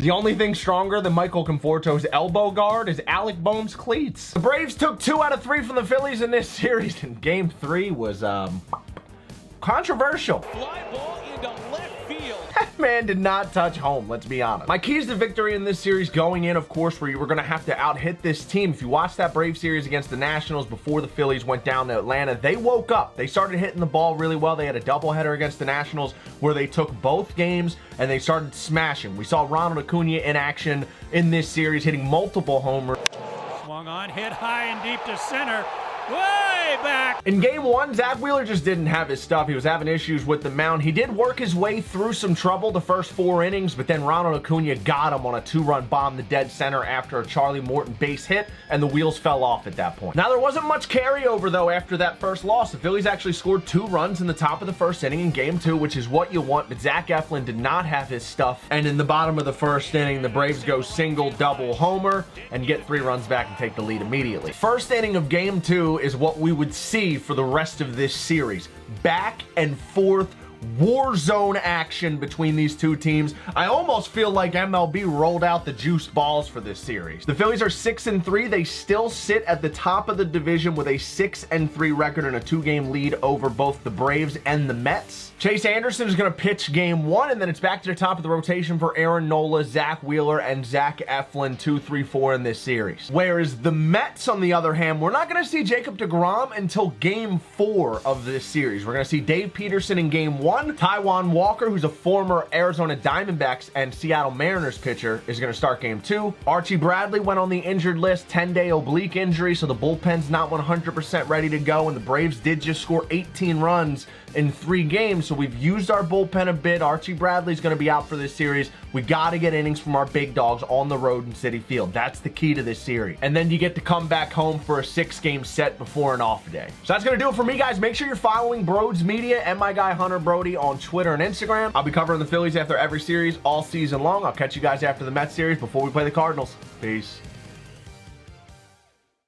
The only thing stronger than Michael Conforto's elbow guard is Alec Bohm's cleats. The Braves took 2 out of 3 from the Phillies in this series, and game 3 was, controversial. Fly ball into left field. That man did not touch home, let's be honest. My keys to victory in this series going in, of course, were you were going to have to out-hit this team. If you watched that Brave series against the Nationals before the Phillies went down to Atlanta, they woke up. They started hitting the ball really well. They had a doubleheader against the Nationals where they took both games and they started smashing. We saw Ronald Acuna in action in this series, hitting multiple homers. Swung on, hit high and deep to center. Way back. In game 1, Zach Wheeler just didn't have his stuff. He was having issues with the mound. He did work his way through some trouble the first 4 innings, but then Ronald Acuna got him on a 2-run bomb to dead center after a Charlie Morton base hit, and the wheels fell off at that point. Now, there wasn't much carryover, though, after that first loss. The Phillies actually scored 2 runs in the top of the first inning in game 2, which is what you want, but Zach Eflin did not have his stuff, and in the bottom of the first inning, the Braves go single, double, homer, and get 3 runs back and take the lead immediately. First inning of game 2 is what we would see for the rest of this series. Back and forth war zone action between these two teams. I almost feel like MLB rolled out the juice balls for this series. The Phillies are 6-3. They still sit at the top of the division with a 6-3 record and a 2-game lead over both the Braves and the Mets. Chase Anderson is going to pitch game 1, and then it's back to the top of the rotation for Aaron Nola, Zach Wheeler, and Zach Eflin, 2, 3, 4 in this series. Whereas the Mets, on the other hand, we're not going to see Jacob deGrom until game 4 of this series. We're going to see Dave Peterson in game 1. Taijuan Walker, who's a former Arizona Diamondbacks and Seattle Mariners pitcher, is going to start game 2. Archie Bradley went on the injured list, 10-day oblique injury, so the bullpen's not 100% ready to go, and the Braves did just score 18 runs in 3 games, so we've used our bullpen a bit. Archie Bradley's going to be out for this series. We got to get innings from our big dogs on the road in Citi Field. That's the key to this series. And then you get to come back home for a 6-game set before an off day. So that's going to do it for me, guys. Make sure you're following Broads Media and my guy Hunter Brody on Twitter and Instagram. I'll be covering the Phillies after every series all season long. I'll catch you guys after the Mets series before we play the Cardinals. Peace.